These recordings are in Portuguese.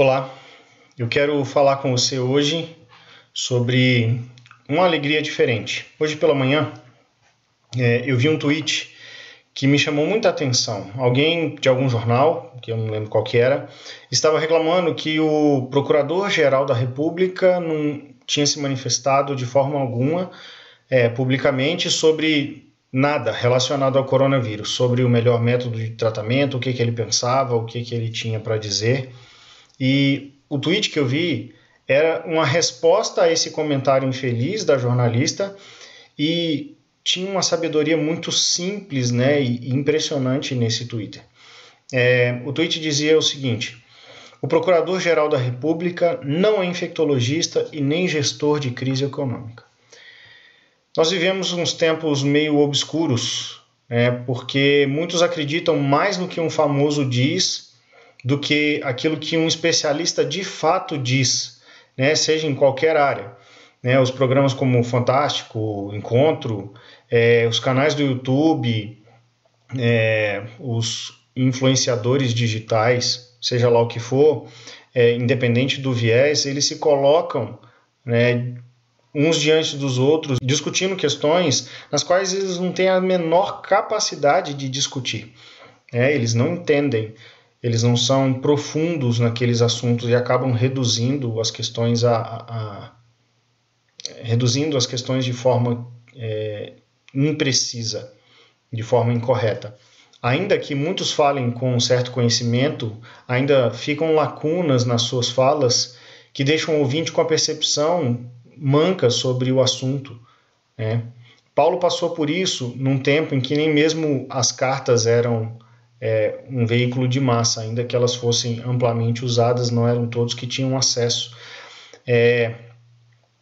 Olá, eu quero falar com você hoje sobre uma alegria diferente. Hoje pela manhã eu vi um tweet que me chamou muita atenção. Alguém de algum jornal, que eu não lembro qual que era, estava reclamando que o Procurador-Geral da República não tinha se manifestado de forma alguma publicamente sobre nada relacionado ao coronavírus, sobre o melhor método de tratamento, o que ele pensava, o que ele tinha para dizer. E o tweet que eu vi era uma resposta a esse comentário infeliz da jornalista e tinha uma sabedoria muito simples, e impressionante nesse Twitter. O tweet dizia o seguinte: o Procurador-Geral da República não é infectologista e nem gestor de crise econômica. Nós vivemos uns tempos meio obscuros, porque muitos acreditam mais no que um famoso diz do que aquilo que um especialista de fato diz, seja em qualquer área. Os programas como o Fantástico, Encontro, os canais do YouTube, os influenciadores digitais, seja lá o que for, independente do viés, eles se colocam uns diante dos outros, discutindo questões nas quais eles não têm a menor capacidade de discutir. Eles não entendem. Eles não são profundos naqueles assuntos e acabam reduzindo as questões reduzindo as questões de forma imprecisa, de forma incorreta. Ainda que muitos falem com um certo conhecimento, ainda ficam lacunas nas suas falas que deixam o ouvinte com a percepção manca sobre o assunto. Paulo passou por isso num tempo em que nem mesmo as cartas eram um veículo de massa, ainda que elas fossem amplamente usadas, não eram todos que tinham acesso.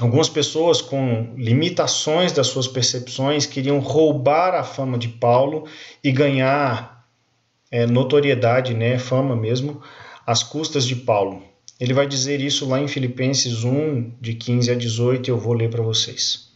Algumas pessoas com limitações das suas percepções queriam roubar a fama de Paulo e ganhar notoriedade, fama mesmo, às custas de Paulo. Ele vai dizer isso lá em Filipenses 1, de 15 a 18, e eu vou ler para vocês.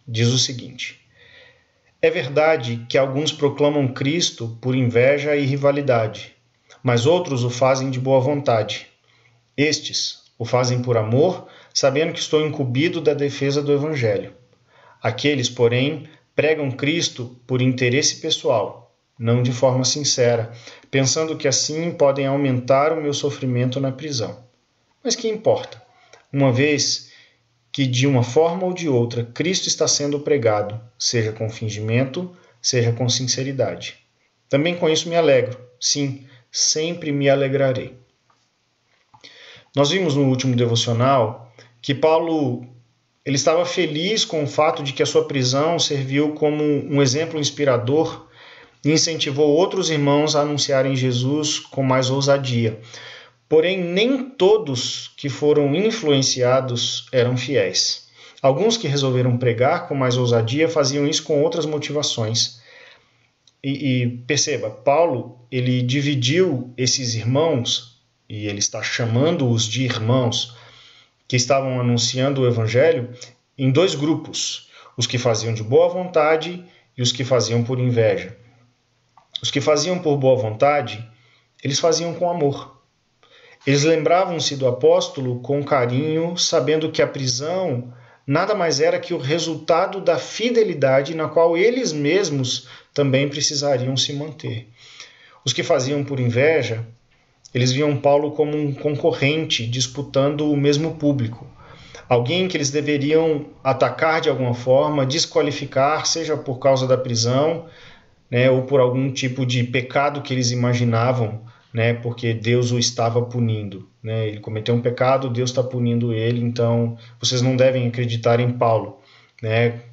Diz o seguinte: é verdade que alguns proclamam Cristo por inveja e rivalidade, mas outros o fazem de boa vontade. Estes o fazem por amor, sabendo que estou incumbido da defesa do Evangelho. Aqueles, porém, pregam Cristo por interesse pessoal, não de forma sincera, pensando que assim podem aumentar o meu sofrimento na prisão. Mas que importa? Uma vez que de uma forma ou de outra Cristo está sendo pregado, seja com fingimento, seja com sinceridade. Também com isso me alegro. Sim, sempre me alegrarei. Nós vimos no último devocional que Paulo ele estava feliz com o fato de que a sua prisão serviu como um exemplo inspirador e incentivou outros irmãos a anunciarem Jesus com mais ousadia. Porém, nem todos que foram influenciados eram fiéis. Alguns que resolveram pregar com mais ousadia faziam isso com outras motivações. E perceba, Paulo ele dividiu esses irmãos, e ele está chamando-os de irmãos, que estavam anunciando o Evangelho, em dois grupos: os que faziam de boa vontade e os que faziam por inveja. Os que faziam por boa vontade, eles faziam com amor. Eles lembravam-se do apóstolo com carinho, sabendo que a prisão nada mais era que o resultado da fidelidade na qual eles mesmos também precisariam se manter. Os que faziam por inveja, eles viam Paulo como um concorrente disputando o mesmo público. Alguém que eles deveriam atacar de alguma forma, desqualificar, seja por causa da prisão, ou por algum tipo de pecado que eles imaginavam, porque Deus o estava punindo. Ele cometeu um pecado, Deus está punindo ele, então vocês não devem acreditar em Paulo.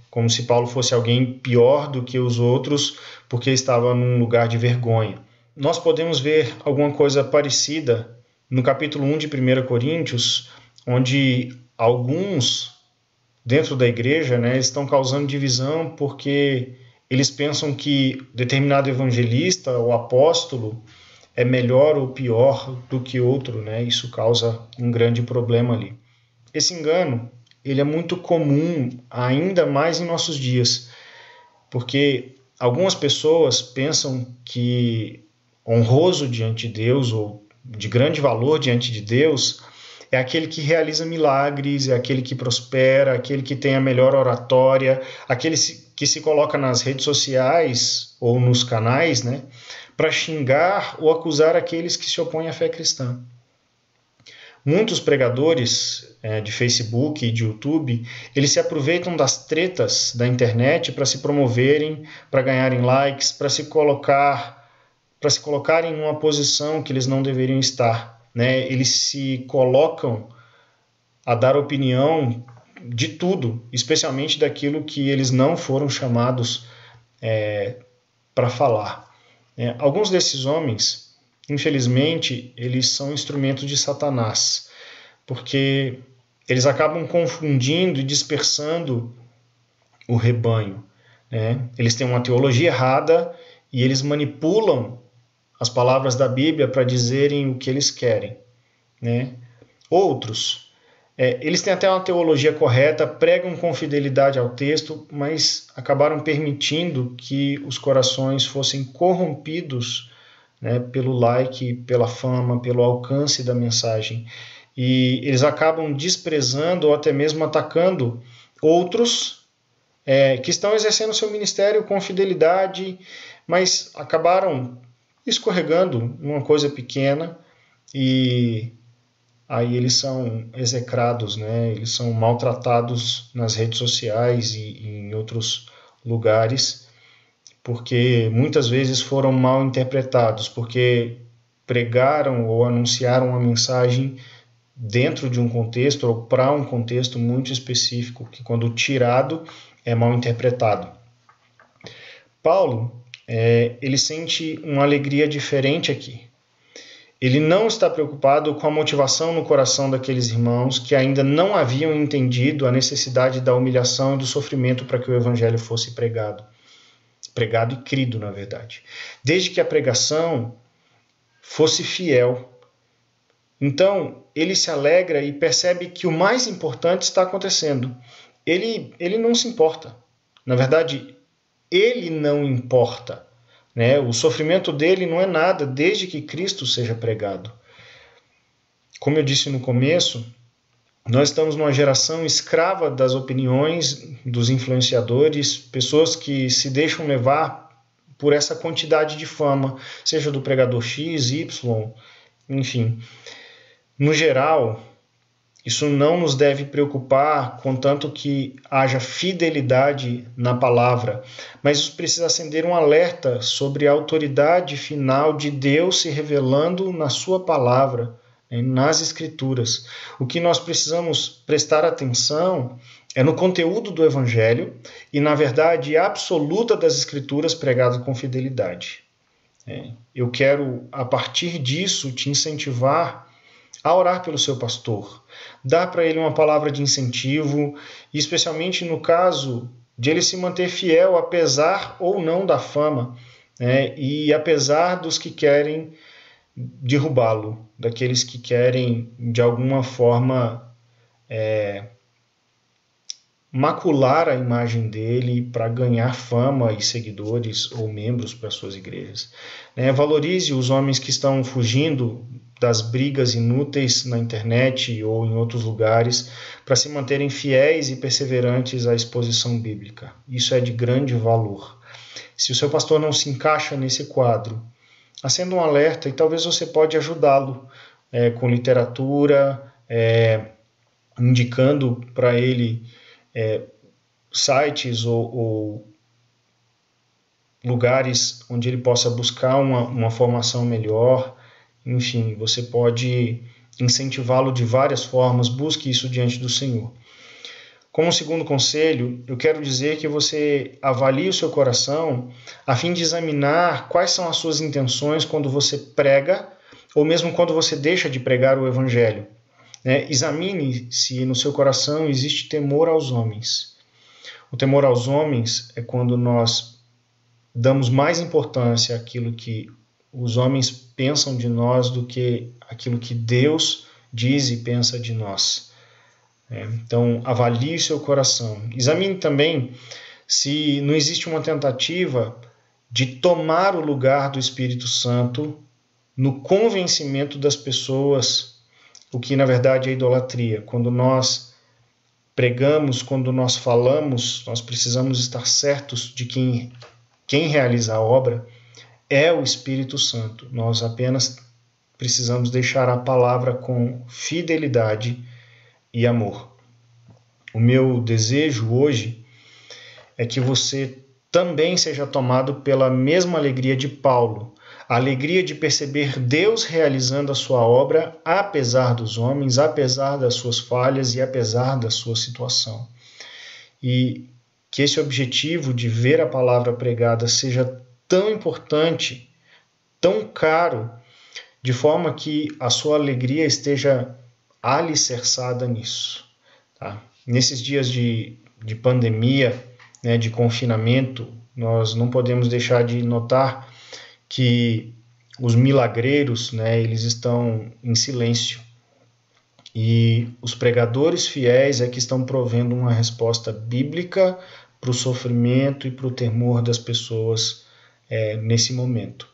Como se Paulo fosse alguém pior do que os outros, porque estava num lugar de vergonha. Nós podemos ver alguma coisa parecida no capítulo 1 de 1 Coríntios, onde alguns dentro da igreja estão causando divisão porque eles pensam que determinado evangelista ou apóstolo é melhor ou pior do que outro, Isso causa um grande problema ali. Esse engano, ele é muito comum, ainda mais em nossos dias, porque algumas pessoas pensam que honroso diante de Deus ou de grande valor diante de Deus é aquele que realiza milagres, é aquele que prospera, aquele que tem a melhor oratória, aquele que se coloca nas redes sociais ou nos canais, né, para xingar ou acusar aqueles que se opõem à fé cristã. Muitos pregadores de Facebook e de YouTube, eles se aproveitam das tretas da internet para se promoverem, para ganharem likes, para se colocarem numa posição que eles não deveriam estar, né? Eles se colocam a dar opinião de tudo, especialmente daquilo que eles não foram chamados para falar. Alguns desses homens, infelizmente, eles são instrumentos de Satanás, porque eles acabam confundindo e dispersando o rebanho, né? Eles têm uma teologia errada e eles manipulam as palavras da Bíblia para dizerem o que eles querem, né? Outros, eles têm até uma teologia correta, pregam com fidelidade ao texto, mas acabaram permitindo que os corações fossem corrompidos, né, pelo like, pela fama, pelo alcance da mensagem. E eles acabam desprezando ou até mesmo atacando outros que estão exercendo seu ministério com fidelidade, mas acabaram escorregando numa coisa pequena e aí eles são execrados, né? Eles são maltratados nas redes sociais e em outros lugares, porque muitas vezes foram mal interpretados, porque pregaram ou anunciaram uma mensagem dentro de um contexto ou para um contexto muito específico, que quando tirado é mal interpretado. Paulo, ele sente uma alegria diferente aqui. Ele não está preocupado com a motivação no coração daqueles irmãos que ainda não haviam entendido a necessidade da humilhação e do sofrimento para que o evangelho fosse pregado e crido, na verdade. Desde que a pregação fosse fiel. Então, ele se alegra e percebe que o mais importante está acontecendo. Ele não se importa. Na verdade, ele não importa, né? O sofrimento dele não é nada desde que Cristo seja pregado. Como eu disse no começo, nós estamos numa geração escrava das opiniões dos influenciadores, pessoas que se deixam levar por essa quantidade de fama, seja do pregador X, Y, enfim. No geral, isso não nos deve preocupar, contanto que haja fidelidade na palavra, mas isso precisa acender um alerta sobre a autoridade final de Deus se revelando na sua palavra, nas Escrituras. O que nós precisamos prestar atenção é no conteúdo do Evangelho e na verdade absoluta das Escrituras pregada com fidelidade. Eu quero, a partir disso, te incentivar a orar pelo seu pastor, dar para ele uma palavra de incentivo, e especialmente no caso de ele se manter fiel, apesar ou não da fama, e apesar dos que querem derrubá-lo, daqueles que querem, de alguma forma, macular a imagem dele para ganhar fama e seguidores ou membros para suas igrejas. Valorize os homens que estão fugindo das brigas inúteis na internet ou em outros lugares para se manterem fiéis e perseverantes à exposição bíblica. Isso é de grande valor. Se o seu pastor não se encaixa nesse quadro, acenda um alerta e talvez você pode ajudá-lo com literatura, indicando para ele sites ou lugares onde ele possa buscar uma formação melhor. Enfim, você pode incentivá-lo de várias formas, busque isso diante do Senhor. Como segundo conselho, eu quero dizer que você avalie o seu coração a fim de examinar quais são as suas intenções quando você prega ou mesmo quando você deixa de pregar o Evangelho. Examine se no seu coração existe temor aos homens. O temor aos homens é quando nós damos mais importância àquilo que os homens pensam de nós do que aquilo que Deus diz e pensa de nós. Então, avalie seu coração. Examine também se não existe uma tentativa de tomar o lugar do Espírito Santo no convencimento das pessoas, o que na verdade é idolatria. Quando nós pregamos, quando nós falamos, nós precisamos estar certos de quem realiza a obra é o Espírito Santo. Nós apenas precisamos deixar a palavra com fidelidade e amor. O meu desejo hoje é que você também seja tomado pela mesma alegria de Paulo, a alegria de perceber Deus realizando a sua obra apesar dos homens, apesar das suas falhas e apesar da sua situação. E que esse objetivo de ver a palavra pregada seja tão importante, tão caro, de forma que a sua alegria esteja alicerçada nisso. Tá? Nesses dias de pandemia, né, de confinamento, nós não podemos deixar de notar que os milagreiros, né, eles estão em silêncio. E os pregadores fiéis é que estão provendo uma resposta bíblica para o sofrimento e para o temor das pessoas nesse momento.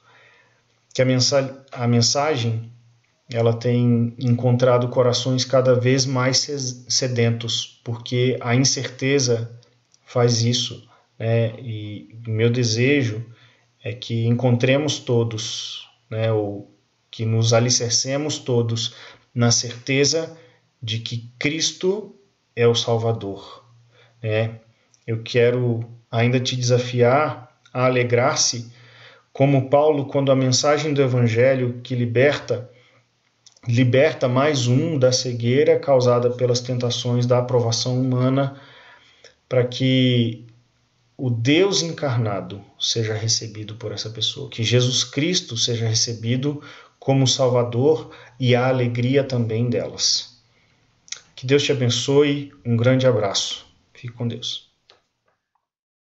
Que a mensagem ela tem encontrado corações cada vez mais sedentos, porque a incerteza faz isso, né? E o meu desejo é que encontremos todos, né? Ou que nos alicercemos todos na certeza de que Cristo é o Salvador, né? Eu quero ainda te desafiar a alegrar-se como Paulo, quando a mensagem do Evangelho que liberta mais um da cegueira causada pelas tentações da aprovação humana, para que o Deus encarnado seja recebido por essa pessoa, que Jesus Cristo seja recebido como Salvador e a alegria também delas. Que Deus te abençoe, um grande abraço. Fique com Deus.